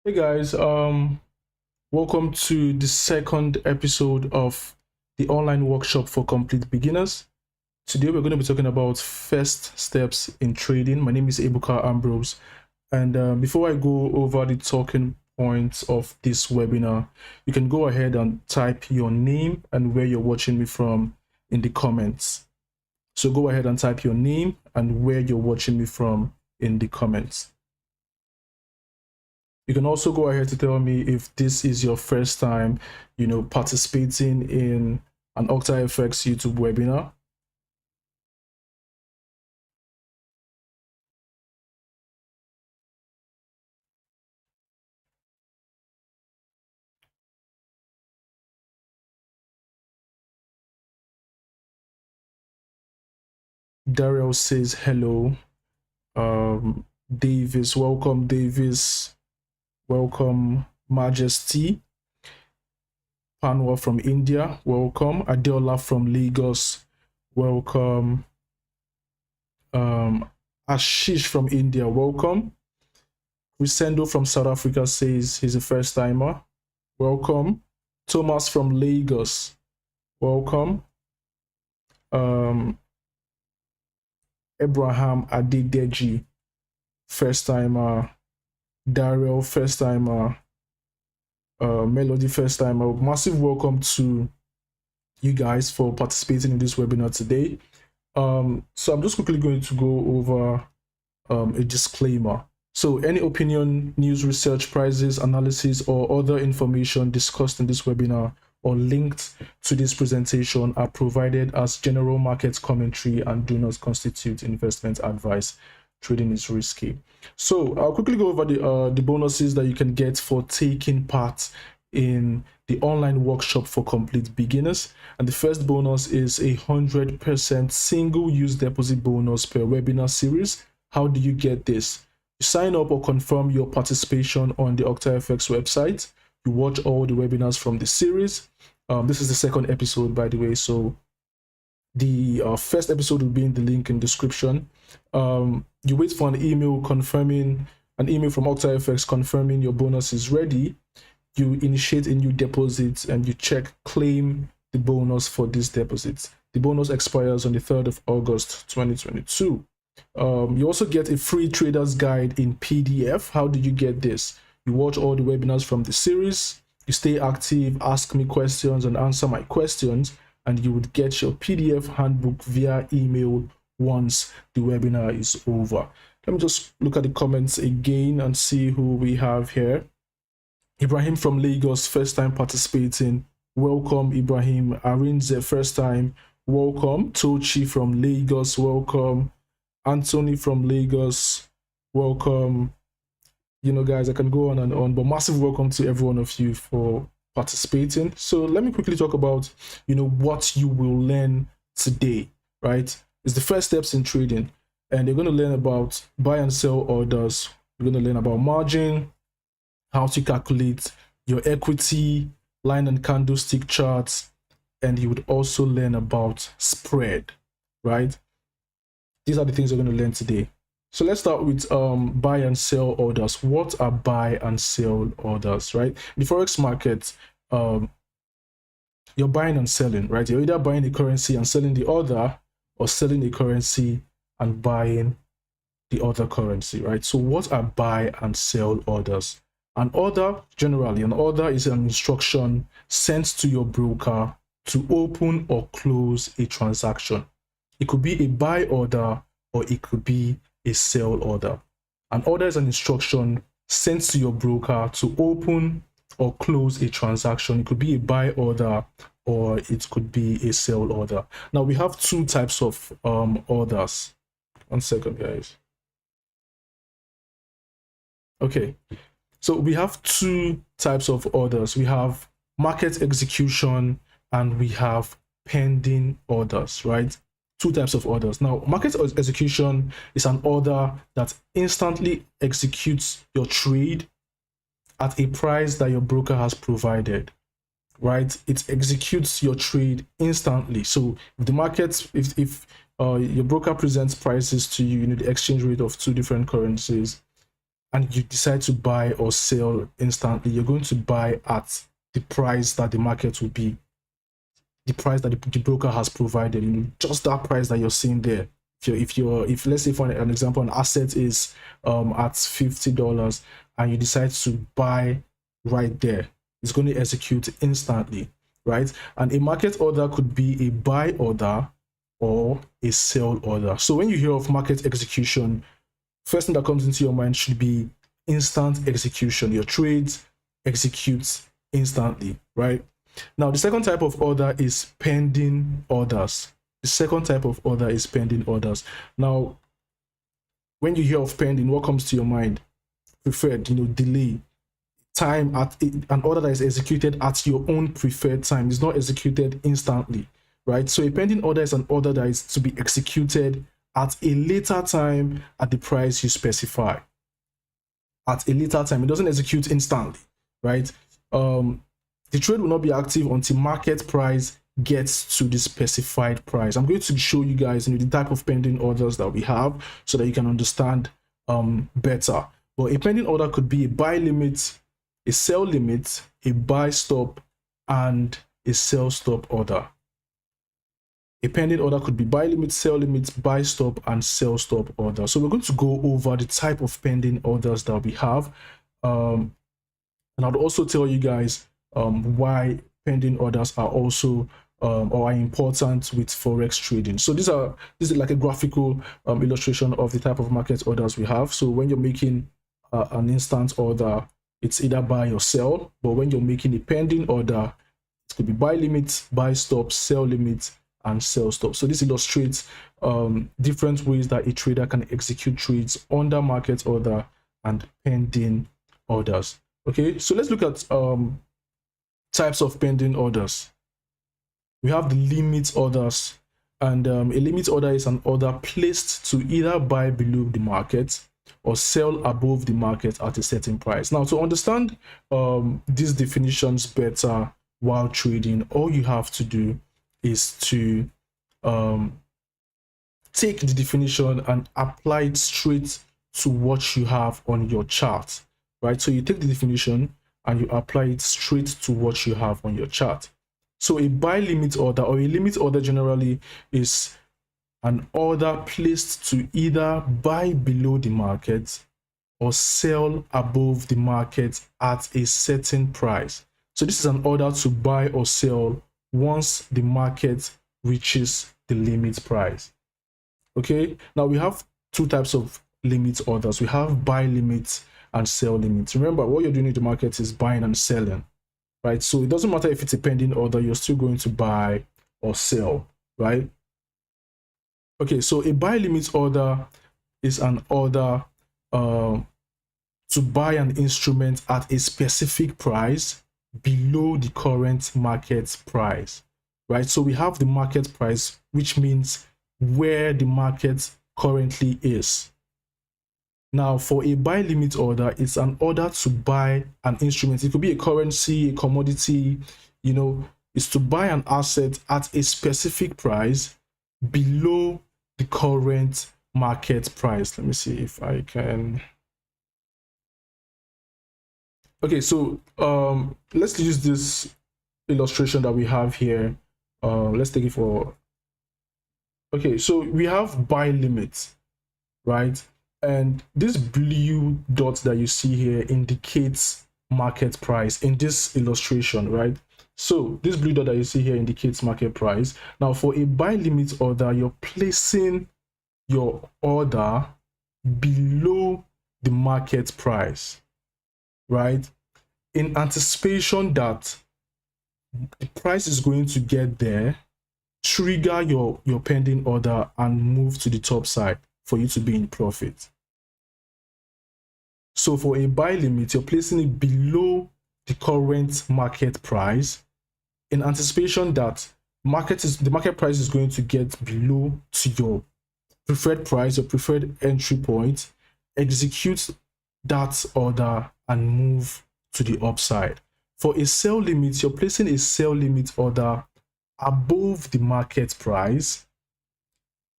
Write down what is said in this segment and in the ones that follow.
Hey guys, welcome to the second episode of the online workshop for complete beginners. Today we're going to be talking about first steps in trading. My name is Ebuka Ambrose, and before I go over the talking points of this webinar, you can go ahead and type your name and where you're watching me from in the comments. So go ahead and type your name and where you're watching me from in the comments. You can also go ahead to tell me if this is your first time, participating in an OctaFX YouTube webinar. Daryl says hello. Davis, welcome. Davis, welcome. Majesty. Panwa from India, welcome. Adeola from Lagos, welcome. Ashish from India, welcome. Risendo from South Africa says he's a first timer, welcome. Thomas from Lagos, welcome. Abraham Adedeji, first timer. Daryl, first timer. Melody, first timer. Massive welcome to you guys for participating in this webinar today. So I'm just quickly going to go over a disclaimer. So any opinion, news, research, prices, analysis, or other information discussed in this webinar or linked to this presentation are provided as general market commentary and do not constitute investment advice. Trading is risky. So I'll quickly go over the bonuses that you can get for taking part in the online workshop for complete beginners. And the first bonus is 100% single-use deposit bonus per webinar series. How do you get this? You sign up or confirm your participation on the OctaFX website. You watch all the webinars from the series. This is the second episode, by the way, so the first episode will be in the link in the description. You wait for an email from OctaFX confirming your bonus is ready. You initiate a new deposit and you claim the bonus for this deposit. The bonus expires on the 3rd of August 2022. You also get a free trader's guide in PDF. How do you get this? You watch all the webinars from the series, you stay active, ask me questions and answer my questions, and you would get your PDF handbook via email once the webinar is over. Let me just look at the comments again and see who we have here. Ibrahim from Lagos, first time participating. Welcome, Ibrahim. Arinze, first time. Welcome. Tochi from Lagos, welcome. Anthony from Lagos, welcome. Guys, I can go on and on, but massive welcome to every one of you for participating. So let me quickly talk about, what you will learn today, right? It's the first steps in trading, and you're going to learn about buy and sell orders. You're going to learn about margin, how to calculate your equity, line and candlestick charts, and you would also learn about spread, right? These are the things we're going to learn today. So let's start with buy and sell orders. What are buy and sell orders, right? In the Forex market, you're buying and selling, right? You're either buying a currency and selling the other, or selling a currency and buying the other currency, right? So what are buy and sell orders? An order is an instruction sent to your broker to open or close a transaction. It could be a buy order or it could be a sell order. An order is an instruction sent to your broker to open or close a transaction. It could be a buy order or it could be a sell order. Now we have two types of orders. One second, guys. Okay, so we have two types of orders. We have market execution and we have pending orders, right? Two types of orders. Now, market execution is an order that instantly executes your trade at a price that your broker has provided, right? It executes your trade instantly. So if the market, if your broker presents prices to you, the exchange rate of two different currencies, and you decide to buy or sell instantly, you're going to buy at the price that the market will be, the price that the broker has provided, you know, just that price that you're seeing there. If let's say for an example, an asset is at $50 and you decide to buy right there, it's going to execute instantly, right? And a market order could be a buy order or a sell order. So when you hear of market execution, first thing that comes into your mind should be instant execution. Your trades execute instantly, right? Now, the second type of order is pending orders. The second type of order is pending orders. Now, when you hear of pending, what comes to your mind? Preferred, you know, delay. Time at an order that is executed at your own preferred time. Is not executed instantly, right? So a pending order is an order that is to be executed at a later time at the price you specify. At a later time, it doesn't execute instantly, right? The trade will not be active until market price gets to the specified price. I'm going to show you guys, you know, the type of pending orders that we have so that you can understand better. Well, a pending order could be a buy limit, a sell limit, a buy stop, and a sell stop order. A pending order could be buy limit, sell limit, buy stop, and sell stop order. So we're going to go over the type of pending orders that we have. And I'll also tell you guys why pending orders are also or are important with Forex trading. So this is like a graphical illustration of the type of market orders we have. So when you're making an instant order, it's either buy or sell. But when you're making a pending order, it could be buy limit, buy stop, sell limit, and sell stop. So this illustrates different ways that a trader can execute trades under market order and pending orders. Okay, so let's look at types of pending orders. We have the limit orders, and a limit order is an order placed to either buy below the market or sell above the market at a certain price. Now, to understand these definitions better while trading, all you have to do is to take the definition and apply it straight to what you have on your chart, right? So you take the definition and you apply it straight to what you have on your chart. So a buy limit order, or a limit order generally, is an order placed to either buy below the market or sell above the market at a certain price. So this is an order to buy or sell once the market reaches the limit price. Okay, now we have two types of limit orders. We have buy limits and sell limits. Remember, what you're doing in the market is buying and selling, right? So it doesn't matter if it's a pending order, you're still going to buy or sell, right? Okay, so a buy limit order is an order to buy an instrument at a specific price below the current market price, right? So we have the market price, which means where the market currently is. Now, for a buy limit order, it's an order to buy an instrument. It could be a currency, a commodity, you know, it's to buy an asset at a specific price below the current market price. Let me see if I can. Okay, so let's use this illustration that we have here. Let's take it for. Okay, so we have buy limit, right? And this blue dot that you see here indicates market price in this illustration, right? So this blue dot that you see here indicates market price. Now, for a buy limit order, you're placing your order below the market price, right? In anticipation that the price is going to get there, trigger your pending order and move to the top side for you to be in profit. So for a buy limit, you're placing it below the current market price in anticipation that the market price is going to get below to your preferred price, your preferred entry point. Execute that order and move to the upside. For a sell limit, you're placing a sell limit order above the market price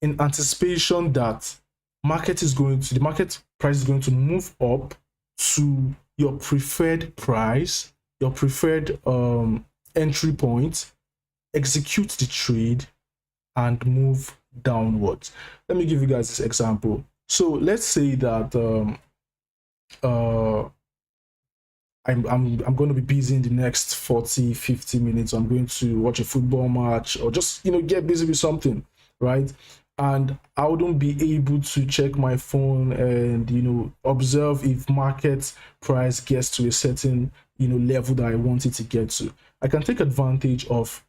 in anticipation that the market price is going to move up to your preferred price, your preferred entry point, execute the trade, and move downwards. Let me give you guys this example. So let's say that I'm going to be busy in the next 40-50 minutes. I'm going to watch a football match or just get busy with something, right? And I wouldn't be able to check my phone and observe if market price gets to a certain level that I want it to get to. I can take advantage of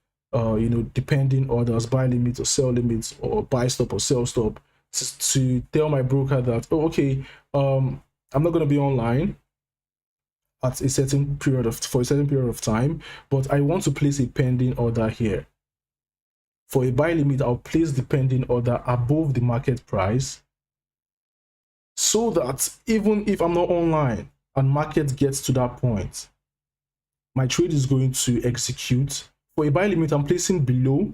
depending orders, buy limits or sell limits, or buy stop or sell stop, to tell my broker that, oh, okay, I'm not going to be online at a certain period of time, but I want to place a pending order here. For a buy limit, I'll place the pending order above the market price, so that even if I'm not online and market gets to that point, my trade is going to execute. For a buy limit, I'm placing below,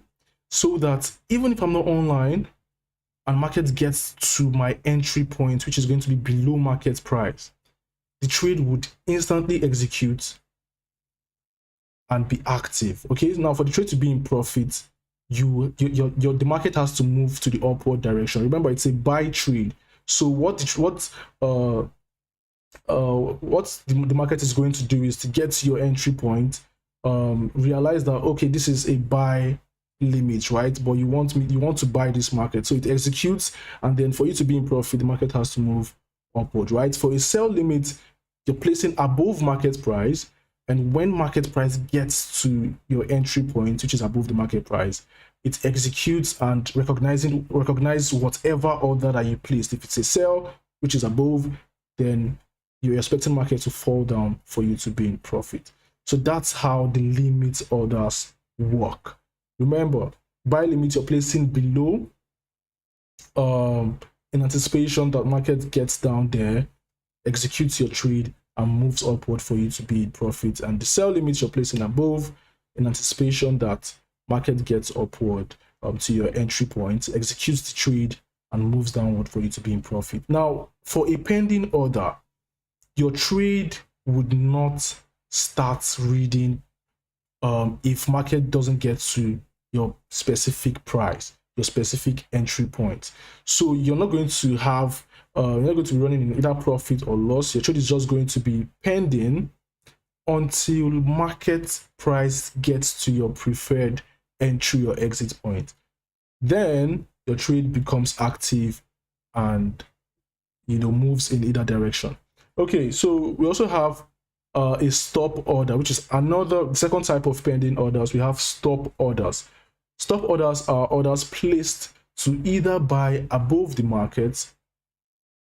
so that even if I'm not online and market gets to my entry point, which is going to be below market price, the trade would instantly execute and be active. Okay, now for the trade to be in profit, the market has to move to the upward direction. Remember, it's a buy trade. So what the market is going to do is to get to your entry point, realize that, okay, this is a buy limit, right? But you want to buy this market, so it executes, and then for you to be in profit, the market has to move upward, right? For a sell limit, you're placing above market price, and when market price gets to your entry point, which is above the market price, it executes and recognize whatever order that you placed. If it's a sell, which is above, then you're expecting market to fall down for you to be in profit. So that's how the limit orders work. Remember, buy limit, you're placing below in anticipation that market gets down there, executes your trade, and moves upward for you to be in profit. And the sell limit, you're placing above in anticipation that market gets upward to your entry point, executes the trade, and moves downward for you to be in profit. Now, for a pending order, your trade would not start reading if market doesn't get to your specific price, your specific entry point. So you're not going to have you're not going to be running in either profit or loss. Your trade is just going to be pending until market price gets to your preferred entry or exit point. Then your trade becomes active and moves in either direction. Okay, so we also have a stop order, which is another second type of pending orders. We have stop orders. Stop orders are orders placed to either buy above the market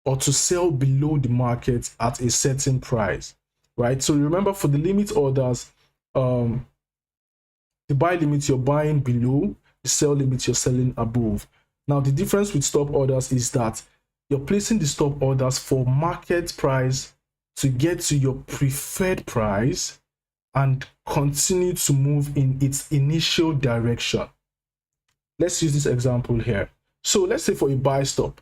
or to sell below the market at a certain price, right? So remember, for the limit orders, the buy limit, you're buying below, the sell limit, you're selling above. Now, the difference with stop orders is that you're placing the stop orders for market price to get to your preferred price and continue to move in its initial direction. Let's use this example here. So let's say for a buy stop,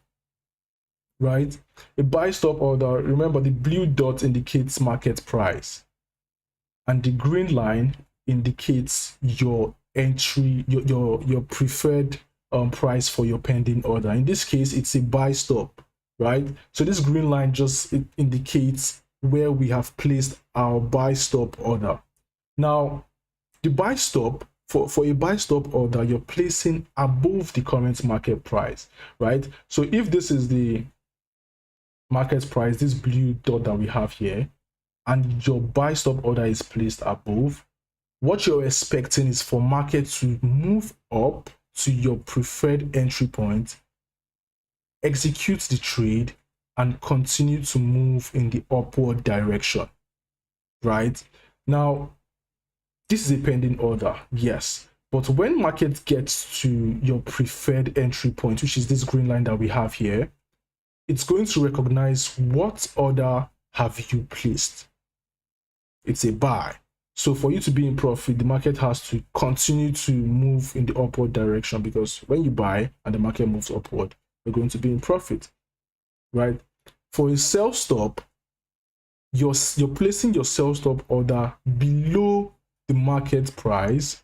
right? A buy stop order, remember, the blue dot indicates market price and the green line indicates your entry, your preferred price for your pending order. In this case, it's a buy stop, right? So this green line just indicates where we have placed our buy stop order. Now, the buy stop, for a buy stop order, you're placing above the current market price, right? So if this is the market price, this blue dot that we have here, and your buy stop order is placed above, what you're expecting is for market to move up to your preferred entry point, execute the trade, and continue to move in the upward direction, right? Now, this is a pending order, yes, but when market gets to your preferred entry point, which is this green line that we have here, it's going to recognize what order have you placed. It's a buy. So for you to be in profit, the market has to continue to move in the upward direction, because when you buy and the market moves upward, you're going to be in profit, right? For a sell stop, you're placing your sell stop order below the market price,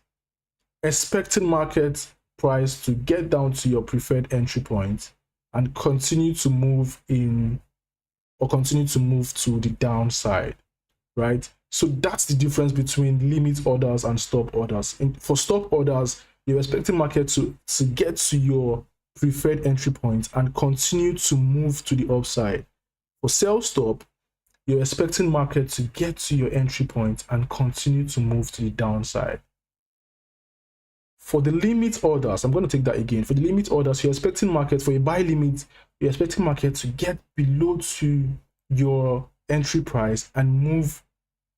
expecting market price to get down to your preferred entry point and continue to move in, or continue to move to the downside, right? So that's the difference between limit orders and stop orders. For stop orders, you're expecting market to get to your preferred entry point and continue to move to the upside. For sell stop, you're expecting market to get to your entry point and continue to move to the downside. For the limit orders, I'm going to take that again. For the limit orders, you're expecting market, for a buy limit, you're expecting market to get below to your entry price and move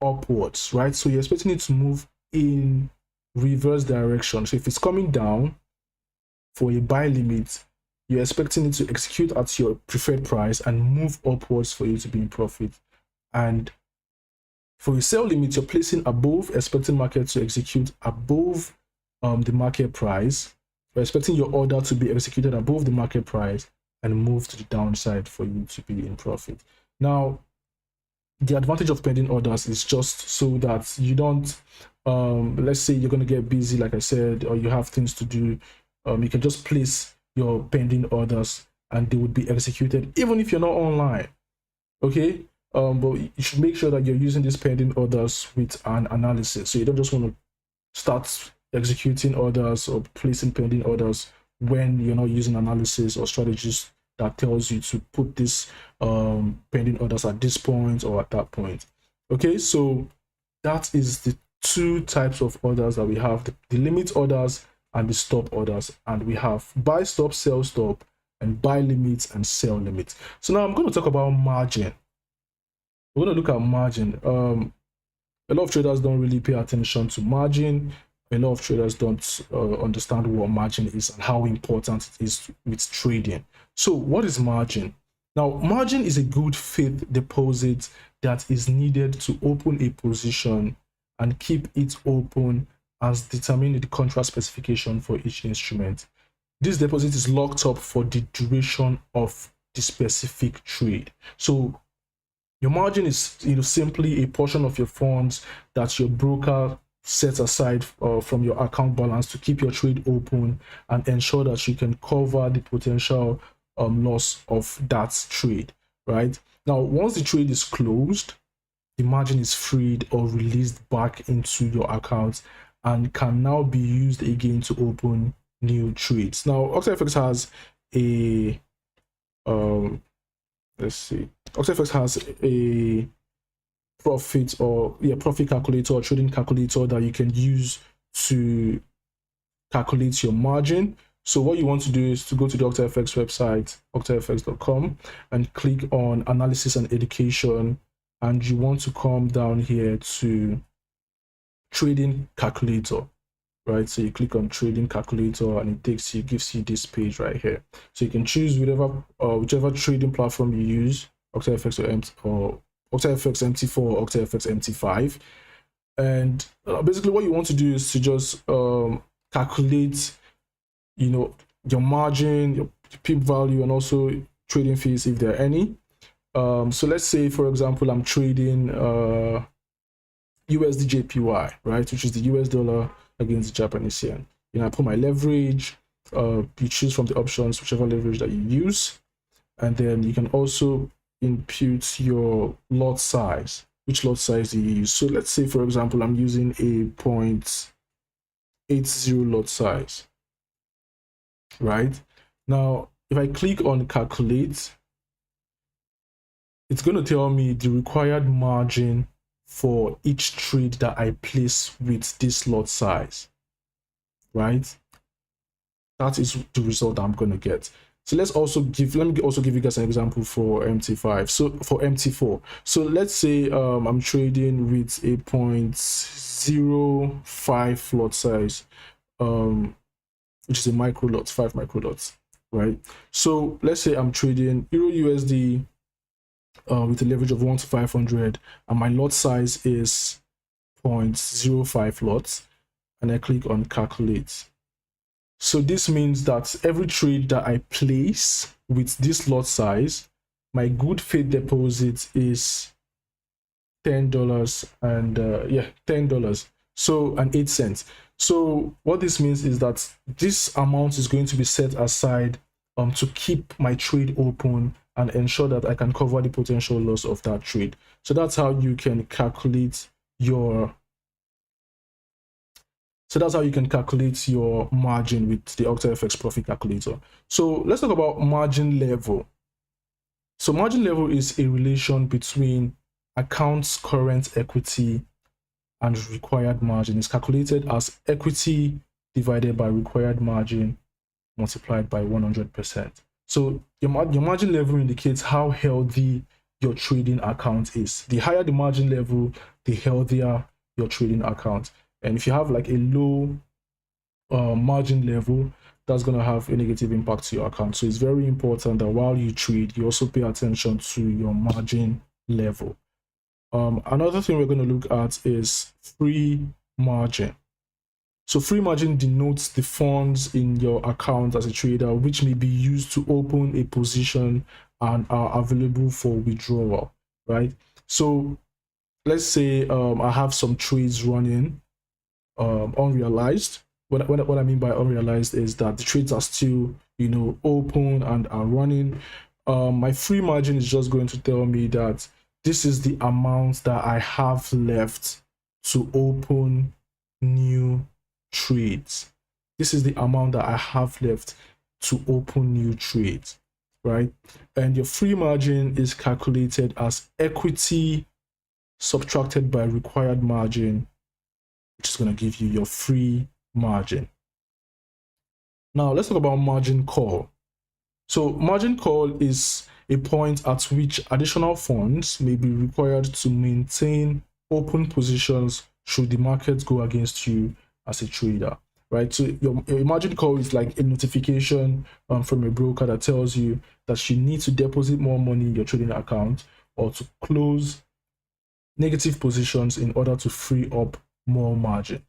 upwards, right? So you're expecting it to move in reverse direction. So if it's coming down for a buy limit, you're expecting it to execute at your preferred price and move upwards for you to be in profit. And for a sell limit, you're placing above, expecting market to execute above the market price. You're expecting your order to be executed above the market price and move to the downside for you to be in profit. Now, the advantage of pending orders is just so that you don't, let's say you're going to get busy, like I said, or you have things to do, you can just place your pending orders and they would be executed even if you're not online, okay? But you should make sure that you're using these pending orders with an analysis. So you don't just want to start executing orders or placing pending orders when you're not using analysis or strategies that tells you to put this pending orders at this point or at that point. Okay, so that is the two types of orders that we have, the limit orders and the stop orders. And we have buy stop, sell stop, and buy limits and sell limits. So now I'm going to talk about margin. We're going to look at margin. A lot of traders don't really pay attention to margin. A lot of traders don't understand what margin is and how important it is with trading. So what is margin? Now, margin is a good faith deposit that is needed to open a position and keep it open as determined in the contract specification for each instrument. This deposit is locked up for the duration of the specific trade. So your margin is simply a portion of your funds that your broker sets aside from your account balance to keep your trade open and ensure that you can cover the potential loss of that trade, right? Now, once the trade is closed, the margin is freed or released back into your account and can now be used again to open new trades. Now, OctaFX has a OctaFX has a profit calculator or trading calculator that you can use to calculate your margin. So what you want to do is to go to the OctaFX website, octafx.com, and click on analysis and education, and you want to come down here to trading calculator, right? So you click on trading calculator and it gives you this page right here. So you can choose whichever trading platform you use, OctaFX or OctaFX MT4 or OctaFX MT5. And basically what you want to do is to just calculate your margin, your PIP value, and also trading fees if there are any. So let's say, for example, I'm trading USD/JPY, right, which is the US dollar against the Japanese yen. I put my leverage, you choose from the options whichever leverage that you use, and then you can also input your lot size, which lot size do you use. So let's say, for example, I'm using a 0.80 lot size, right? Now, if I click on calculate, it's going to tell me the required margin for each trade that I place with this lot size, right? That is the result I'm going to get. So let me also give you guys an example for MT5. So for MT4, so let's say I'm trading with a 0.05 lot size, which is a micro lot, 5 micro lots, right? So let's say I'm trading Euro USD with a leverage of 1 to 500, and my lot size is 0.05 lots, and I click on calculate. So this means that every trade that I place with this lot size, my good faith deposit is $10 and $10 so and 8 cents. So what this means is that this amount is going to be set aside to keep my trade open and ensure that I can cover the potential loss of that trade. So that's how you can calculate your margin with the OctaFX profit calculator. So let's talk about margin level. So margin level is a relation between account's current equity and required margin. It's calculated as equity divided by required margin multiplied by 100%. So your margin level indicates how healthy your trading account is. The higher the margin level, the healthier your trading account. And if you have like a low margin level, that's going to have a negative impact to your account. So it's very important that while you trade, you also pay attention to your margin level. Another thing we're going to look at is free margin. So free margin denotes the funds in your account as a trader which may be used to open a position and are available for withdrawal, right? So let's say I have some trades running unrealized. What I mean by unrealized is that the trades are still, open and are running. My free margin is just going to tell me that this is the amount that I have left to open new trades. This is the amount that I have left to open new trades, right? And your free margin is calculated as equity subtracted by required margin, which is going to give you your free margin. Now let's talk about margin call. So margin call is a point at which additional funds may be required to maintain open positions should the market go against you as a trader, right? So your margin call is like a notification from a broker that tells you that you need to deposit more money in your trading account or to close negative positions in order to free up more margin.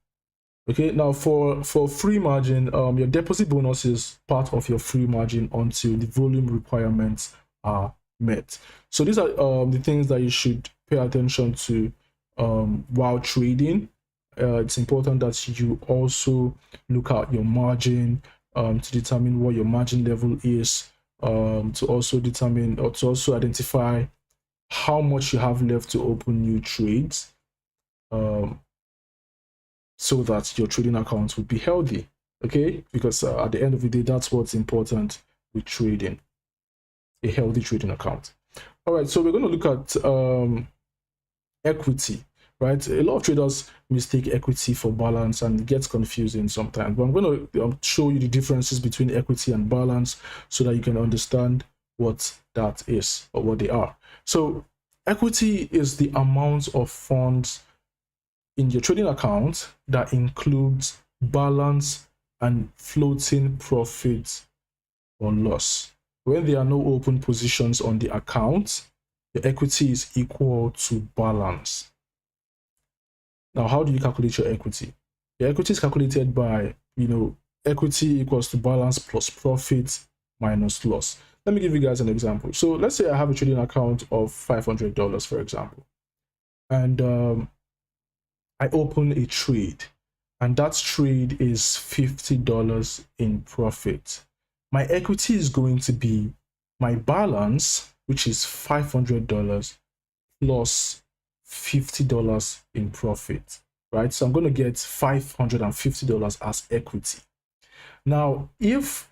Okay, now for free margin, your deposit bonus is part of your free margin until the volume requirements are met. So these are the things that you should pay attention to while trading. It's important that you also look at your margin to determine what your margin level is, to also determine or to also identify how much you have left to open new trades, so that your trading account would be healthy. Okay, because at the end of the day, that's what's important with trading, a healthy trading account. All right, so we're going to look at equity, right? A lot of traders mistake equity for balance and it gets confusing sometimes, but I'm going to show you the differences between equity and balance so that you can understand what that is or what they are. So equity is the amount of funds in your trading account that includes balance and floating profit or loss. When there are no open positions on the account, the equity is equal to balance. Now, how do you calculate your equity? Your equity is calculated by, equity equals to balance plus profit minus loss. Let me give you guys an example. So let's say I have a trading account of $500, for example, and I open a trade, and that trade is $50 in profit. My equity is going to be my balance, which is $500 plus $50 in profit, right? So I'm going to get $550 as equity. Now, if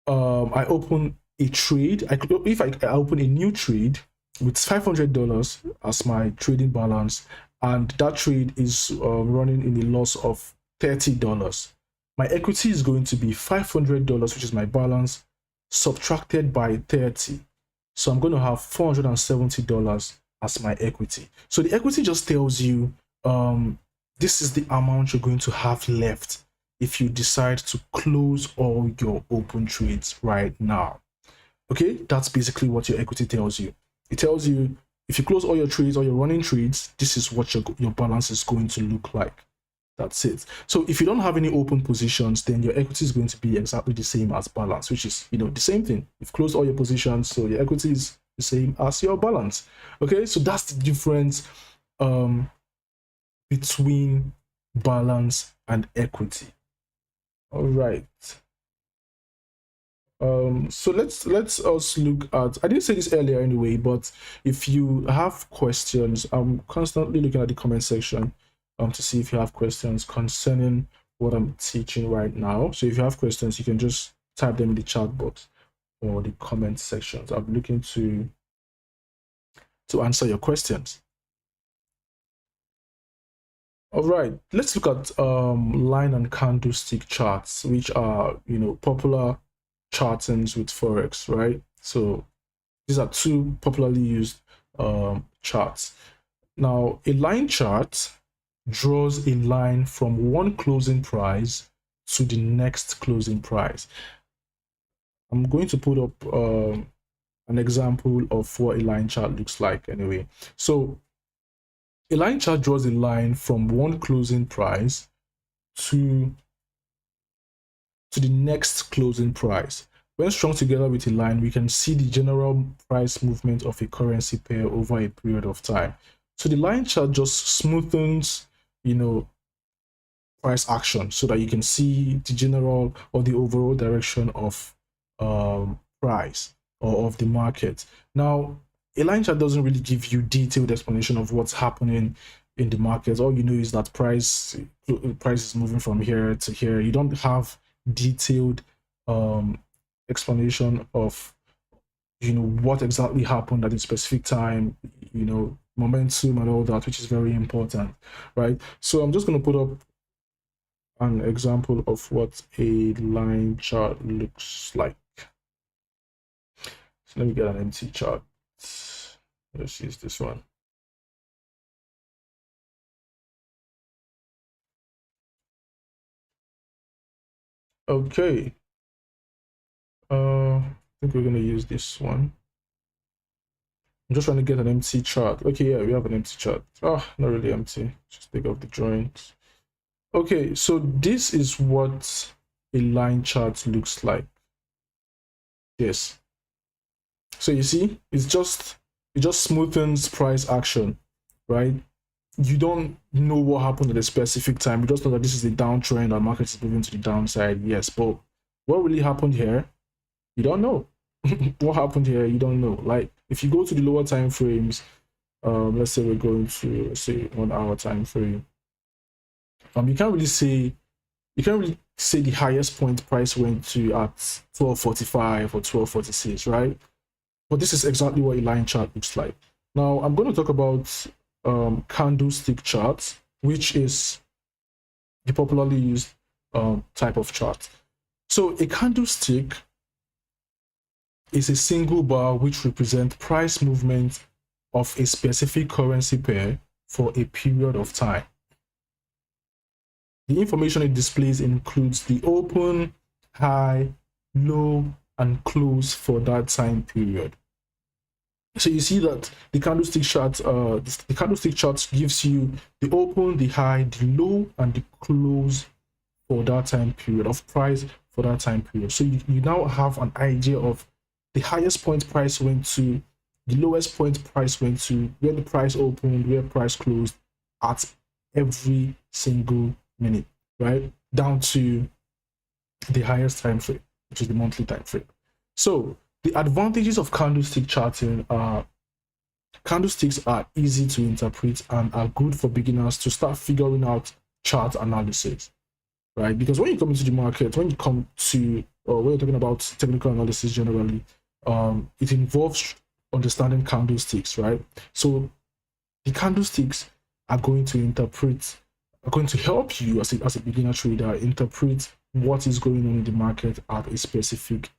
I open a trade, if I open a new trade with $500 as my trading balance, and that trade is running in a loss of $30, my equity is going to be $500, which is my balance, subtracted by 30. So I'm going to have $470 as my equity. So the equity just tells you this is the amount you're going to have left if you decide to close all your open trades right now. Okay, that's basically what your equity tells you. It tells you if you close all your trades or your running trades, this is what your balance is going to look like. That's it. So if you don't have any open positions, then your equity is going to be exactly the same as balance, which is, the same thing. You've closed all your positions, so your equity is the same as your balance. Okay, so that's the difference between balance and equity. All right. So let's us look at, I didn't say this earlier anyway, but if you have questions, I'm constantly looking at the comment section to see if you have questions concerning what I'm teaching right now. So if you have questions, you can just type them in the chat box or the comment sections. I'm looking to answer your questions. All right, let's look at line and candlestick charts, which are, you know, popular chartings with Forex, right? So these are two popularly used charts. Now, a line chart draws a line from one closing price to the next closing price. I'm going to put up an example of what a line chart looks like anyway. So a line chart draws a line from one closing price to the next closing price. When strung together with a line, we can see the general price movement of a currency pair over a period of time. So the line chart just smoothens, you know, price action so that you can see the general or the overall direction of price or of the market. Now, a line chart doesn't really give you detailed explanation of what's happening in the market. All you know is that price is moving from here to here. You don't have detailed explanation of, you know, what exactly happened at a specific time, you know, momentum and all that, which is very important, right? So I'm just going to put up an example of what a line chart looks like. So let me get an empty chart. Let's use this one. Okay. I think we're going to use this one. I'm just trying to get an empty chart. Okay, yeah, we have an empty chart. Oh, not really empty. Just take off the joint. Okay, so this is what a line chart looks like. Yes. So you see, it just smoothens price action, right? You don't know what happened at a specific time. You just know that this is a downtrend and market is moving to the downside. Yes, but what really happened here, you don't know. What happened here, you don't know. Like if you go to the lower time frames, let's say we're going to say 1 hour time frame, you can't really say the highest point price went to at 12.45 or 12.46, right? But this is exactly what a line chart looks like. Now I'm going to talk about candlestick charts, which is the popularly used type of chart. So a candlestick is a single bar which represents price movement of a specific currency pair for a period of time. The information it displays includes the open, high, low, and close for that time period. So you see that the candlestick chart gives you the open, the high, the low, and the close for that time period of price for that time period. So you now have an idea of the highest point price went to, the lowest point price went to, where the price opened, where price closed at every single minute, right? Down to the highest time frame, which is the monthly time frame. So the advantages of candlestick charting are candlesticks are easy to interpret and are good for beginners to start figuring out chart analysis, right? Because when you come into the market, when you come to, when you're talking about technical analysis generally, it involves understanding candlesticks, right? So the candlesticks are going to help you as a beginner trader interpret what is going on in the market at a specific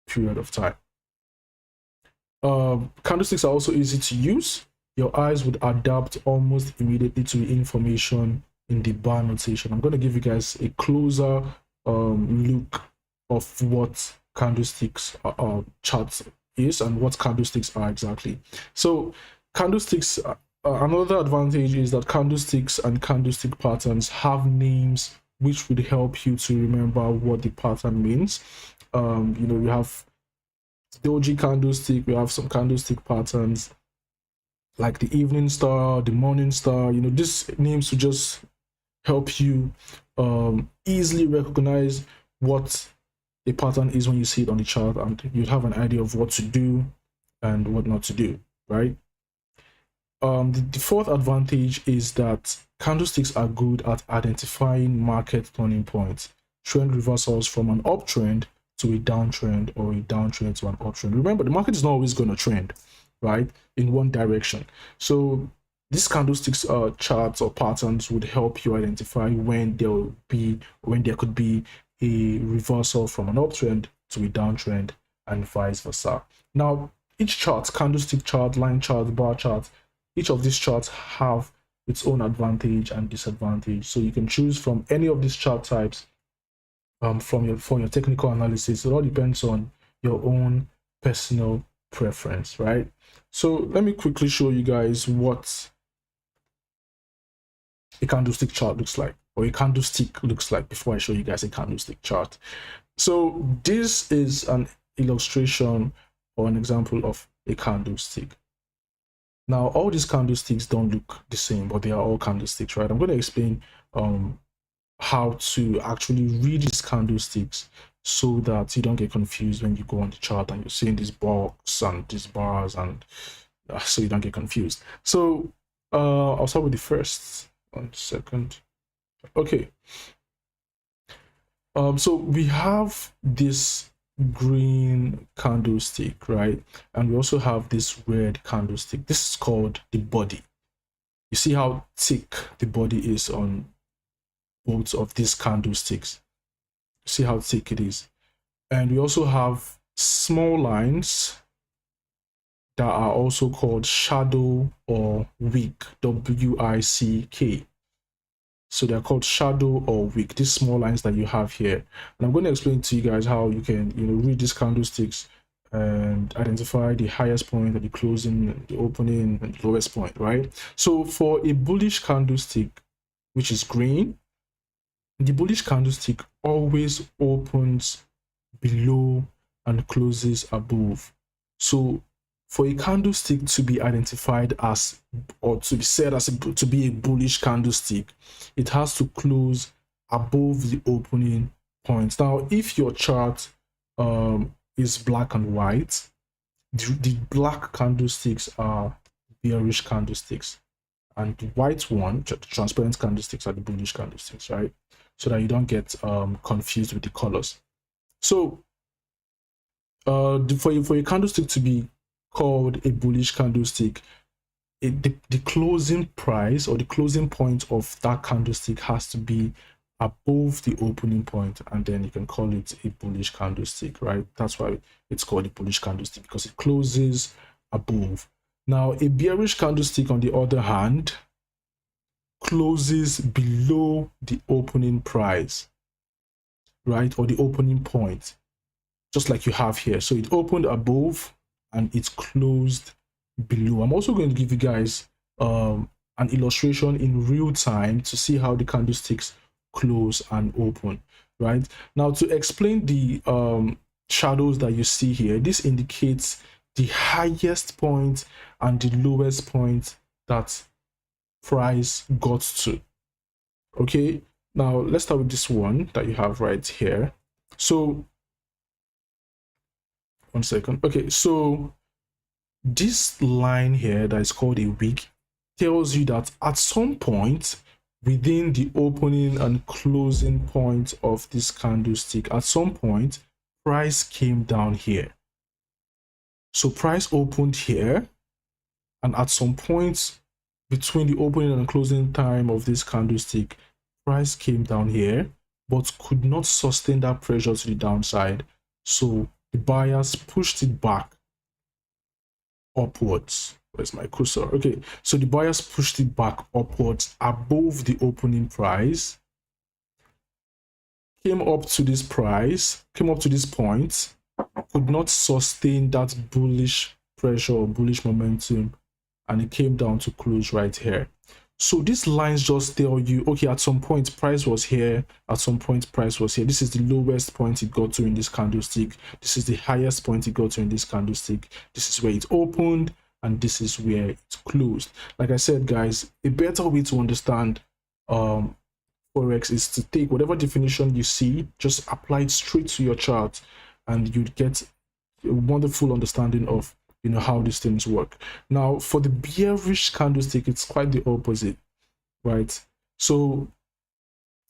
period of time. Candlesticks are also easy to use. Your eyes would adapt almost immediately to the information in the bar notation. I'm going to give you guys a closer look of what candlesticks charts is and what candlesticks are exactly. So candlesticks, another advantage is that candlesticks and candlestick patterns have names which would help you to remember what the pattern means. You know, you have doji candlestick, we have some candlestick patterns like the evening star, the morning star. You know, these names to just help you easily recognize what a pattern is when you see it on the chart, and you have an idea of what to do and what not to do, right? The fourth advantage is that candlesticks are good at identifying market turning points, trend reversals from an uptrend to a downtrend, or a downtrend to an uptrend. Remember, the market is not always going to trend, right, in one direction. So these candlesticks charts or patterns would help you identify when there could be a reversal from an uptrend to a downtrend, and vice versa. Now, each chart, candlestick chart, line chart, bar chart, each of these charts have its own advantage and disadvantage. So you can choose from any of these chart types for your technical analysis. It all depends on your own personal preference, right? So let me quickly show you guys what a candlestick chart looks like, or a candlestick looks like, before I show you guys a candlestick chart. So this is an illustration or an example of a candlestick. Now, all these candlesticks don't look the same, but they are all candlesticks, right? I'm going to explain how to actually read these candlesticks so that you don't get confused when you go on the chart and you're seeing this box and these bars, and so you don't get confused. So I'll start with the first. 1 second. Okay. So we have this green candlestick, right? And we also have this red candlestick. This is called the body. You see how thick the body is on both of these candlesticks. See how thick it is. And we also have small lines that are also called shadow or wick, W-I-C-K. So they're called shadow or wick, these small lines that you have here. And I'm going to explain to you guys how you can, read these candlesticks and identify the highest point, the closing, the opening, and the lowest point, right? So for a bullish candlestick, which is green, the bullish candlestick always opens below and closes above. So for a candlestick to be identified as, or to be said as to be a bullish candlestick, it has to close above the opening point. Now, if your chart is black and white, the black candlesticks are bearish candlesticks, and the white one, the transparent candlesticks, are the bullish candlesticks, right? So that you don't get confused with the colors. So for a candlestick to be called a bullish candlestick, the closing price or the closing point of that candlestick has to be above the opening point, and then you can call it a bullish candlestick, right? That's why it's called a bullish candlestick, because it closes above. Now, a bearish candlestick, on the other hand, closes below the opening price, right, or the opening point, just like you have here. So it opened above and it's closed below. I'm also going to give you guys an illustration in real time to see how the candlesticks close and open, right? Now, to explain the shadows that you see here, this indicates the highest point and the lowest point that price got to. Okay, now let's start with this one that you have right here. So 1 second. Okay, so this line here that is called a wick tells you that at some point within the opening and closing point of this candlestick, at some point price came down here. So price opened here, and at some point between the opening and closing time of this candlestick, price came down here but could not sustain that pressure to the downside. So the buyers pushed it back upwards. Where's my cursor? Okay, so the buyers pushed it back upwards above the opening price, came up to this price, came up to this point, could not sustain that bullish pressure or bullish momentum, and it came down to close right here. So these lines just tell you, okay, at some point price was here, at some point price was here. This is the lowest point it got to in this candlestick. This is the highest point it got to in this candlestick. This is where it opened, and this is where it closed. Like I said, guys, a better way to understand Forex is to take whatever definition you see, just apply it straight to your chart, and you'd get a wonderful understanding of how these things work. Now for the bearish candlestick, it's quite the opposite, right? So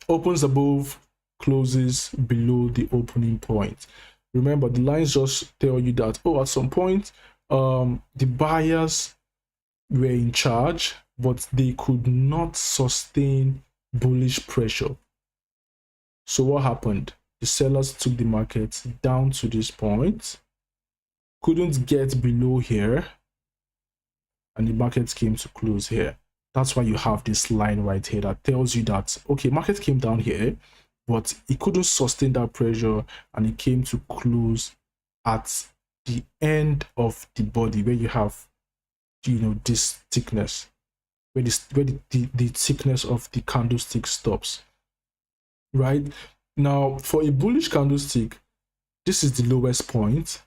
opens above, closes below the opening point. Remember, the lines just tell you that, oh, at some point the buyers were in charge, but they could not sustain bullish pressure. So what happened? The sellers took the market down to this point, couldn't get below here, and the market came to close here. That's why you have this line right here that tells you that, okay, market came down here, but it couldn't sustain that pressure, and it came to close at the end of the body where you have this thickness, where the thickness of the candlestick stops, right? Now for a bullish candlestick, this is the lowest point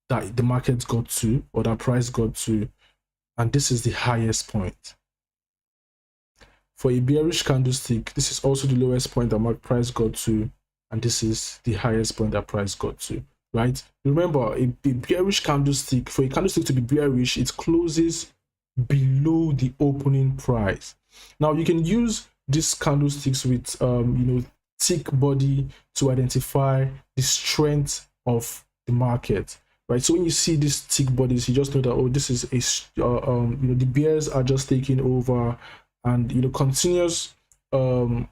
that the market got to, or that price got to, and this is the highest point. For a bearish candlestick, this is also the lowest point that price got to, and this is the highest point that price got to, right? Remember, a bearish candlestick, for a candlestick to be bearish, it closes below the opening price. Now you can use these candlesticks with thick body to identify the strength of the market, right? So when you see these thick bodies, you just know that, oh, this is a the bears are just taking over, and continuous when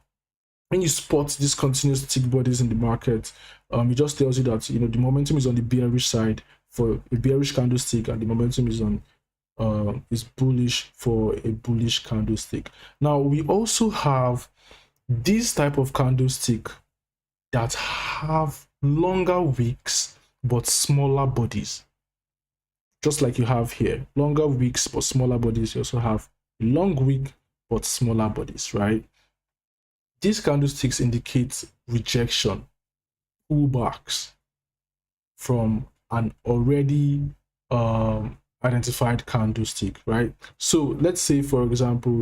you spot these continuous thick bodies in the market, it just tells you that the momentum is on the bearish side for a bearish candlestick, and the momentum is on is bullish for a bullish candlestick. Now we also have this type of candlestick that have longer wicks but smaller bodies, just like you have here. Longer wicks but smaller bodies. You also have long wick but smaller bodies, right? These candlesticks indicate rejection, pullbacks from an already identified candlestick, right? So let's say, for example,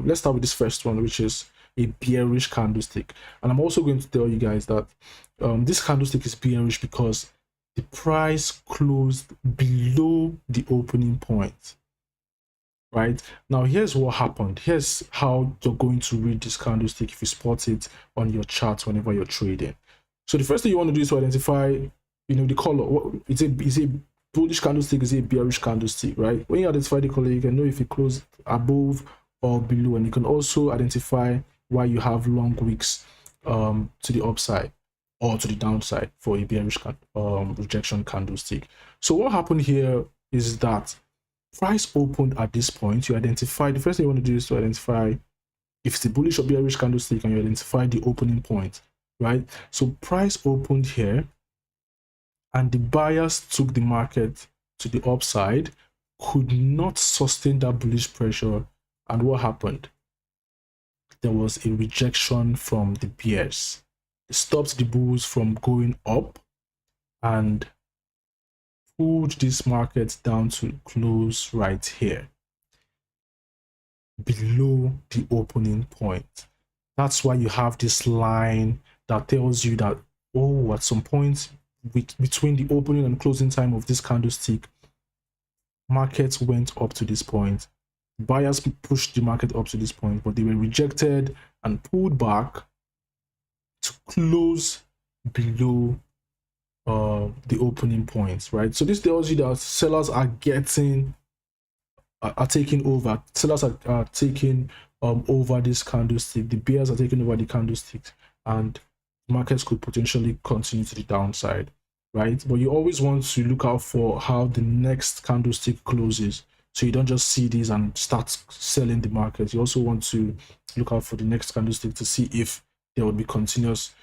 let's start with this first one, which is a bearish candlestick. And I'm also going to tell you guys that this candlestick is bearish because the price closed below the opening point, right? Now here's what happened. Here's how you're going to read this candlestick if you spot it on your chart whenever you're trading. So the first thing you want to do is to identify the color. Is a bullish candlestick, is a bearish candlestick, right? When you identify the color, you can know if it closed above or below, and you can also identify why you have long wicks to the upside or to the downside for a bearish rejection candlestick. So what happened here is that price opened at this point. You identify, the first thing you want to do is to identify if it's a bullish or bearish candlestick, and you identify the opening point, right? So price opened here, and the buyers took the market to the upside, could not sustain that bullish pressure, and what happened? There was a rejection from the bears. It stopped the bulls from going up and pulled this market down to close right here, below the opening point. That's why you have this line that tells you that, oh, at some point between the opening and closing time of this candlestick, markets went up to this point. Buyers pushed the market up to this point, but they were rejected and pulled back to close below the opening points, right? So this tells you that sellers are taking over. Sellers are taking over this candlestick. The bears are taking over the candlestick, and markets could potentially continue to the downside, right? But you always want to look out for how the next candlestick closes, so you don't just see these and start selling the market. You also want to look out for the next candlestick to see if there will be continuous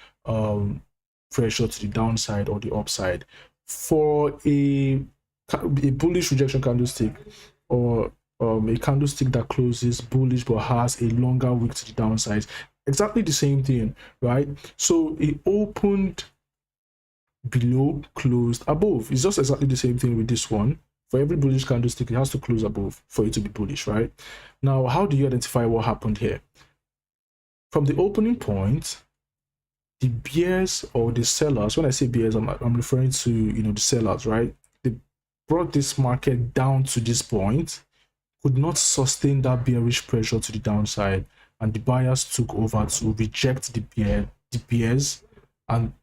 pressure to the downside or the upside. For a bullish rejection candlestick, or a candlestick that closes bullish but has a longer wick to the downside. Exactly the same thing, right? So it opened below, closed above. It's just exactly the same thing with this one. For every bullish candlestick, it has to close above for it to be bullish, right? Now, how do you identify what happened here? From the opening point, the bears or the sellers, when I say bears, I'm referring to, you know, the sellers, right? They brought this market down to this point, could not sustain that bearish pressure to the downside, and the buyers took over to reject the bears and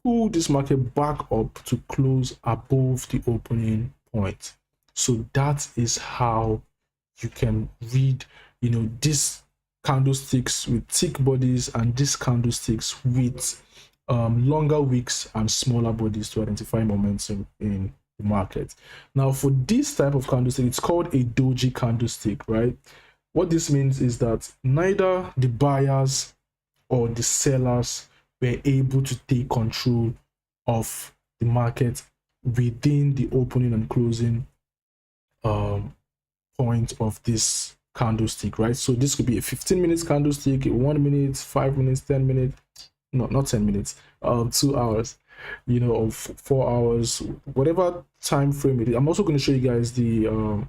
pull this market back up to close above the opening point. So that is how you can read, you know, these candlesticks with thick bodies and these candlesticks with longer wicks and smaller bodies to identify momentum in the market. Now, for this type of candlestick, it's called a doji candlestick, right? What this means is that neither the buyers or the sellers were able to take control of the market within the opening and closing point of this candlestick, right? So this could be a 15 minutes candlestick, a 1 minute, 5 minutes, 10 minutes, no, not 10 minutes, 2 hours, you know, of 4 hours, whatever time frame it is. I'm also going to show you guys the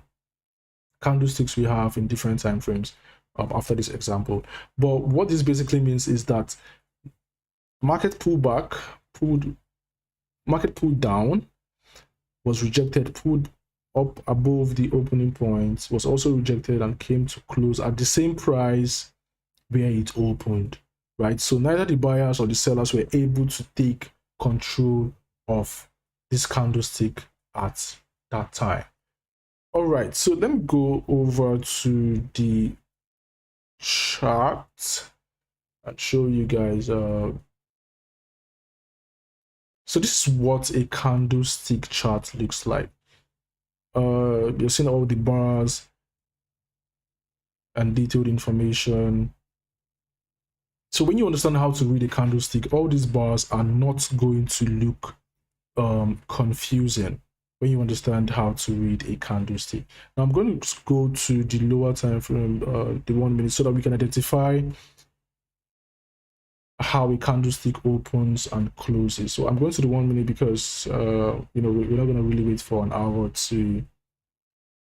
candlesticks we have in different time frames after this example. But what this basically means is that market pullback, market pulled down, was rejected, pulled up above the opening point, was also rejected and came to close at the same price where it opened, right? So neither the buyers or the sellers were able to take control of this candlestick at that time. All right, so let me go over to the chart and show you guys. So this is what a candlestick chart looks like. You're seeing all the bars and detailed information. So when you understand how to read a candlestick, all these bars are not going to look confusing when you understand how to read a candlestick. Now I'm going to go to the lower time frame, the 1 minute, so that we can identify how a candlestick opens and closes. So I'm going to the 1 minute because you know, we're not going to really wait for an hour to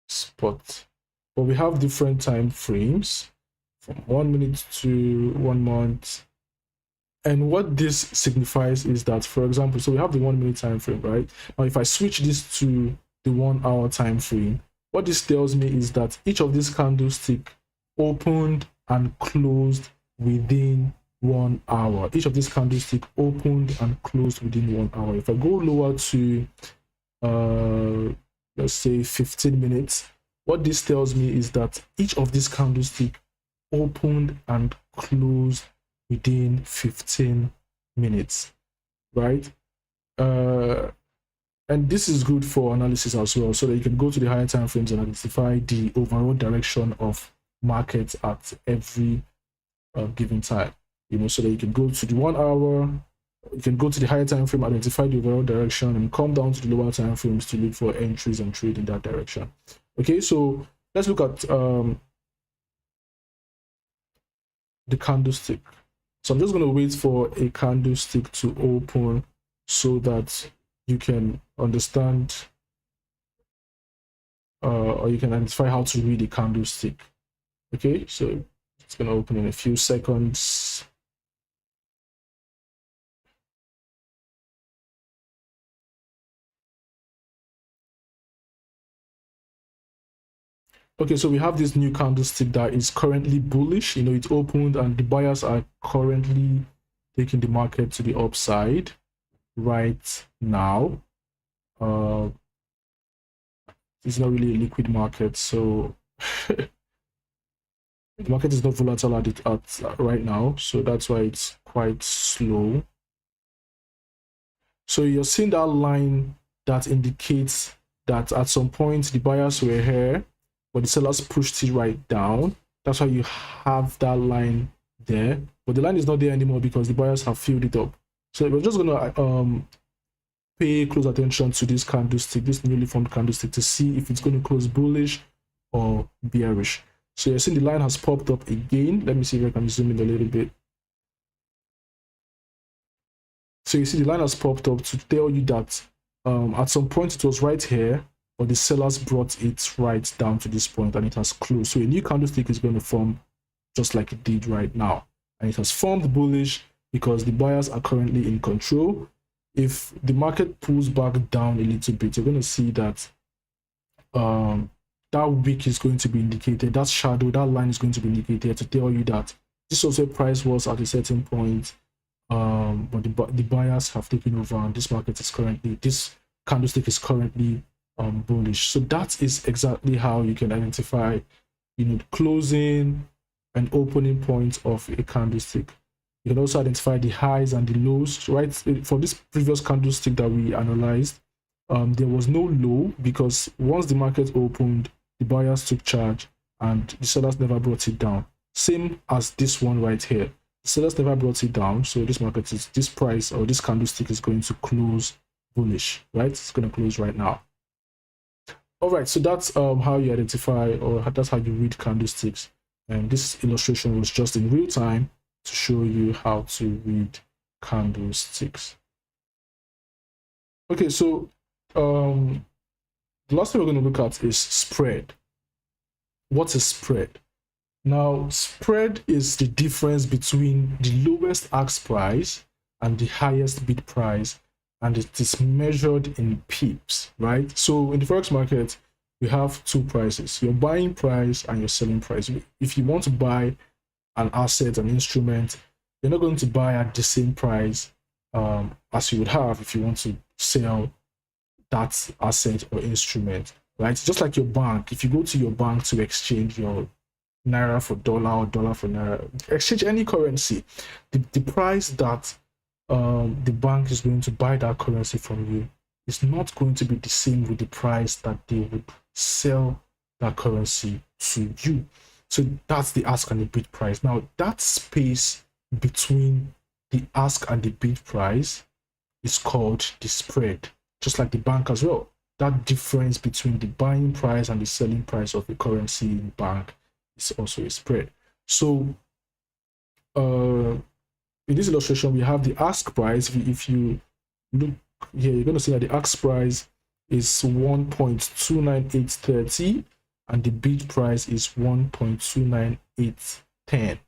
spot, but we have different time frames from 1 minute to 1 month. And what this signifies is that, for example, so we have the 1 minute time frame, right? Now if I switch this to the 1 hour time frame, what this tells me is that each of these candlesticks opened and closed within 1 hour. Each of these candlesticks opened and closed within 1 hour. If I go lower to let's say 15 minutes, what this tells me is that each of these candlesticks opened and closed within 15 minutes, right? And this is good for analysis as well, so that you can go to the higher time frames and identify the overall direction of markets at every given time, you know, so that you can go to the 1 hour, you can go to the higher time frame, identify the overall direction, and come down to the lower time frames to look for entries and trade in that direction. Okay, so let's look at the candlestick. So I'm just going to wait for a candlestick to open so that you can understand or you can identify how to read a candlestick. Okay, so it's going to open in a few seconds. Okay, so we have this new candlestick that is currently bullish. You know, it opened and the buyers are currently taking the market to the upside right now. It's not really a liquid market, so the market is not volatile at right now, so that's why it's quite slow. So you're seeing that line that indicates that at some point the buyers were here, but the sellers pushed it right down. That's why you have that line there, but the line is not there anymore because the buyers have filled it up. So we're just gonna pay close attention to this candlestick, this newly formed candlestick, to see if it's going to close bullish or bearish. So you're seeing the line has popped up again. Let me see if I can zoom in a little bit. So you see the line has popped up to tell you that at some point it was right here, but the sellers brought it right down to this point and it has closed. So a new candlestick is going to form just like it did right now. And it has formed bullish because the buyers are currently in control. If the market pulls back down a little bit, you're going to see that that wick is going to be indicated, that shadow, that line is going to be indicated to tell you that this was where price was at a certain point, but the buyers have taken over and this market is currently, this candlestick is currently bullish. So that is exactly how you can identify, you know, the closing and opening point of a candlestick. You can also identify the highs and the lows, right? For this previous candlestick that we analyzed, there was no low because once the market opened, the buyers took charge and the sellers never brought it down. Same as this one right here. The sellers never brought it down, so this market is, this price or this candlestick is going to close bullish, right? It's going to close right now. All right, so that's how you identify, or that's how you read candlesticks. And this illustration was just in real time to show you how to read candlesticks. Okay, so the last thing we're going to look at is spread. What's a spread? Now, spread is the difference between the lowest ask price and the highest bid price, and it is measured in pips, right? So in the Forex market, we have two prices, your buying price and your selling price. If you want to buy an asset, an instrument, you're not going to buy at the same price as you would have if you want to sell that asset or instrument, right? Just like your bank, if you go to your bank to exchange your naira for dollar or dollar for naira, exchange any currency, the price that the bank is going to buy that currency from you is not going to be the same with the price that they would sell that currency to you. So that's the ask and the bid price. Now that space between the ask and the bid price is called the spread, just like the bank as well. That difference between the buying price and the selling price of the currency in bank is also a spread. So in this illustration, we have the ask price. If you look here, you're going to see that the ask price is 1.29830 and the bid price is 1.29810.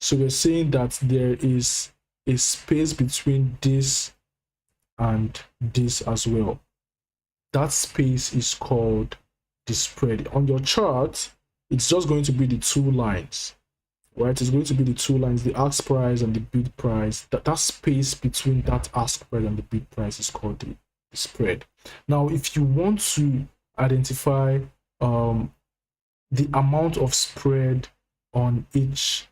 So we're saying that there is a space between this and this as well. That space is called the spread. On your chart, it's just going to be the two lines, right? It's going to be the two lines, the ask price and the bid price. That space between that ask price and the bid price is called the spread. Now, if you want to identify the amount of spread on each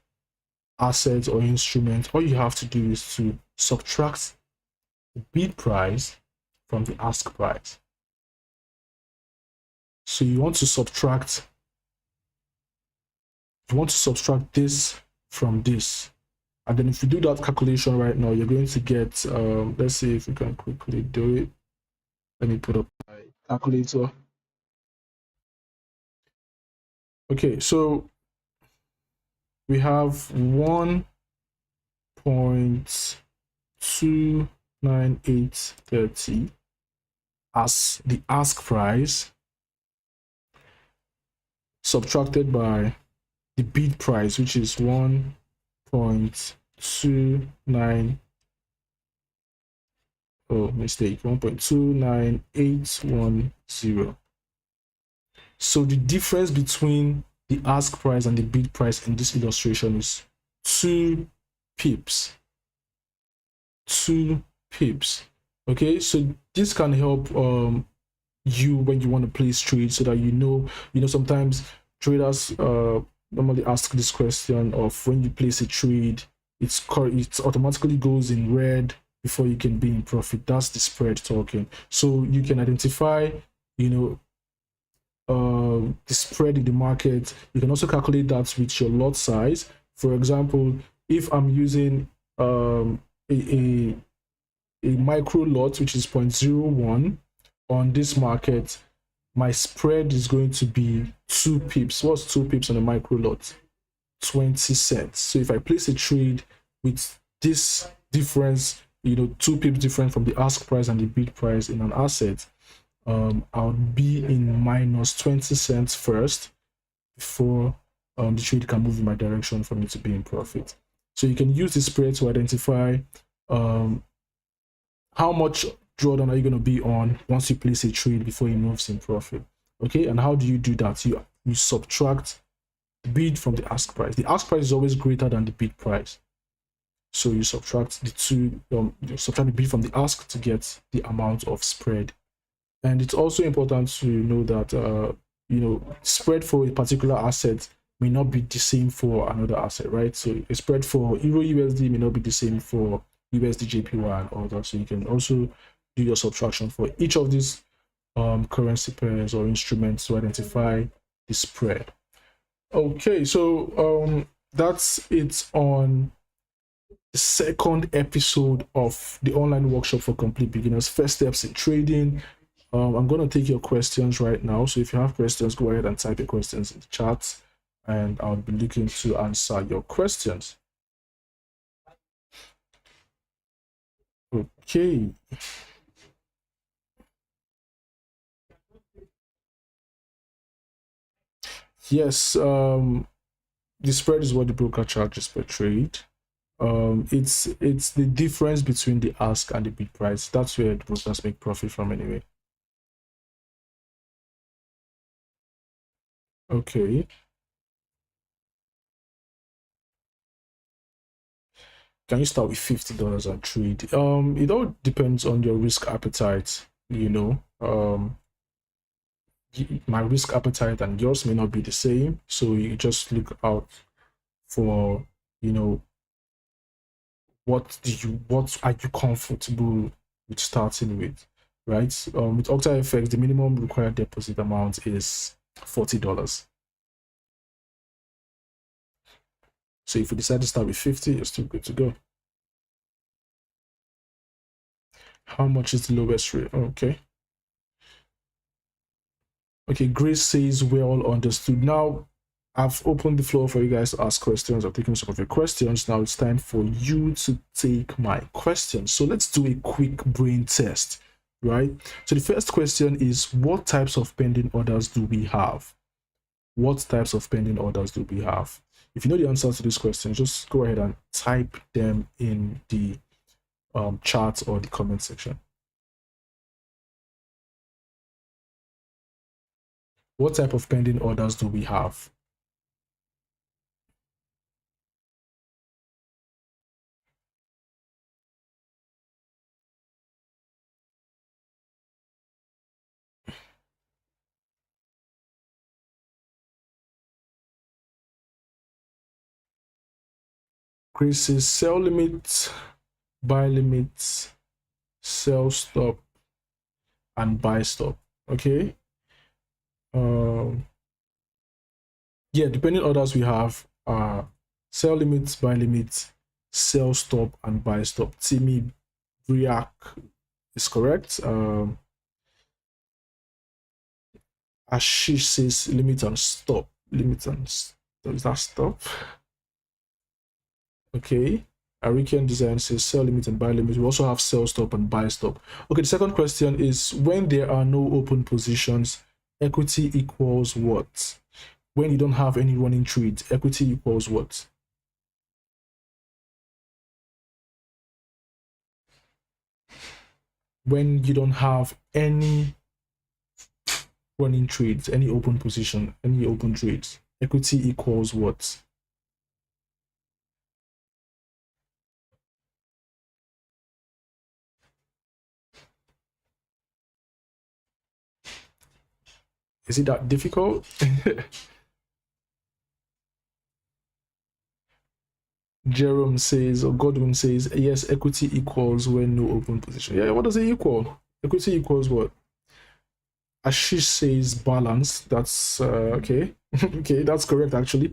asset or instrument, all you have to do is to subtract the bid price from the ask price. So you want to subtract this from this, and then if you do that calculation right now, you're going to get let's see if we can quickly do it. Let me put up my calculator. Okay, so we have 1.29830 as the ask price, subtracted by the bid price, which is 1.29810. So the difference between the ask price and the bid price in this illustration is 2 pips. 2 pips. Okay, so this can help you when you want to place trades, so that you know sometimes traders normally ask this question of when you place a trade, it automatically goes in red before you can be in profit. That's the spread talking. So you can identify, the spread in the market. You can also calculate that with your lot size. For example, if I'm using a micro lot, which is 0.01 on this market, my spread is going to be 2 pips. What's 2 pips on a micro lot? 20 cents. So if I place a trade with this difference, 2 pips different from the ask price and the bid price in an asset, I'll be in minus 20 cents first before the trade can move in my direction for me to be in profit. So you can use the spread to identify how much drawdown are you going to be on once you place a trade before it moves in profit. Okay, and how do you do that? You subtract the bid from the ask price. The ask price is always greater than the bid price, so you subtract the two. You subtract the bid from the ask to get the amount of spread. And it's also important to know that spread for a particular asset may not be the same for another asset, right? So a spread for Euro USD may not be the same for USD JPY and all that. So you can also do your subtraction for each of these currency pairs or instruments to identify the spread. Okay, so that's it on the second episode of the online workshop for complete beginners, first steps in trading. I'm going to take your questions right now. So if you have questions, go ahead and type your questions in the chat, and I'll be looking to answer your questions. Okay. Yes, the spread is what the broker charges per trade. It's the difference between the ask and the bid price. That's where the brokers make profit from anyway. Okay. Can you start with $50 and trade? It all depends on your risk appetite. My risk appetite and yours may not be the same, so you just look out for what are you comfortable with starting with, right? With OctaFX, the minimum required deposit amount is $40. So if you decide to start with 50, you're still good to go. How much is the lowest rate? Okay. Okay, Grace says well understood. Now, I've opened the floor for you guys to ask questions. I've taken some of your questions. Now it's time for you to take my questions. So let's do a quick brain test, right? So the first question is, what types of pending orders do we have? What types of pending orders do we have? If you know the answer to this question, just go ahead and type them in the chat or the comment section. What type of pending orders do we have? Chris says sell limit, buy limit, sell stop, and buy stop. Okay. Yeah, depending orders we have are sell limits, buy limits, sell stop, and buy stop. Timmy Briak is correct. Ashish says limit and stop. Limit and stop. Is that stop? Okay. Arikian Design says sell limit and buy limit. We also have sell stop and buy stop. Okay, the second question is, when there are no open positions, equity equals what? When you don't have any running trades, equity equals what? When you don't have any running trades, any open position, any open trades, equity equals what? Is it that difficult? Jerome says, or Godwin says, yes, equity equals when no open position. Yeah, what does it equal? Equity equals what? Ashish says balance. That's okay. Okay, that's correct actually.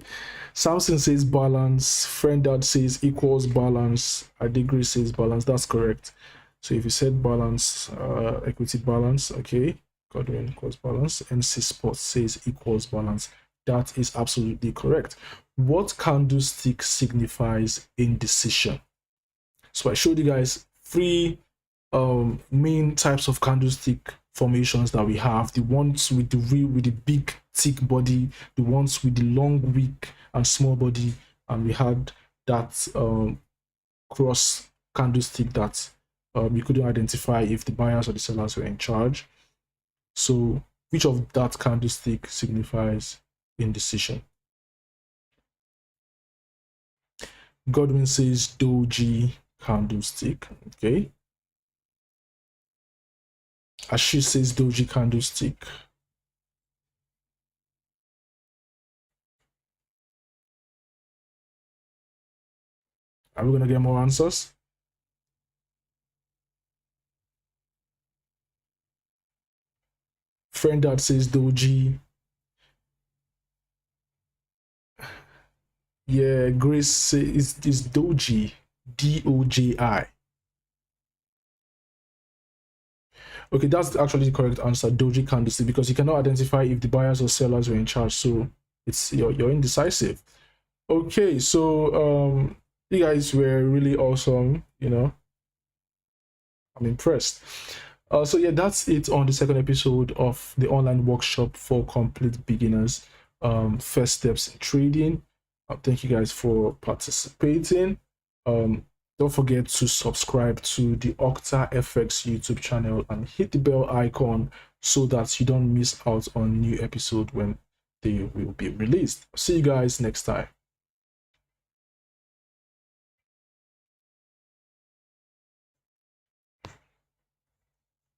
Samson says balance. Friendad says equals balance. Adigri says balance. That's correct. So if you said balance, equity balance, okay, Godwin equals balance. NC Sport says equals balance. That is absolutely correct. What candlestick signifies indecision? So I showed you guys three main types of candlestick formations that we have: the ones with the big thick body, the ones with the long wick and small body, and we had that cross candlestick that we couldn't identify if the buyers or the sellers were in charge. So which of that candlestick signifies indecision? Godwin says doji candlestick. Okay. Ashish says doji candlestick. Are we gonna get more answers? Friend that says doji. Yeah, Grace says it's doji, D-O-J-I. Okay, that's actually the correct answer, doji candlestick, because you cannot identify if the buyers or sellers were in charge, so it's you're indecisive. Okay, so you guys were really awesome, you know. I'm impressed. So yeah, that's it on the second episode of the online workshop for complete beginners, first steps in trading. Thank you guys for participating. Don't forget to subscribe to the OctaFX YouTube channel and hit the bell icon so that you don't miss out on new episode when they will be released. See you guys next time.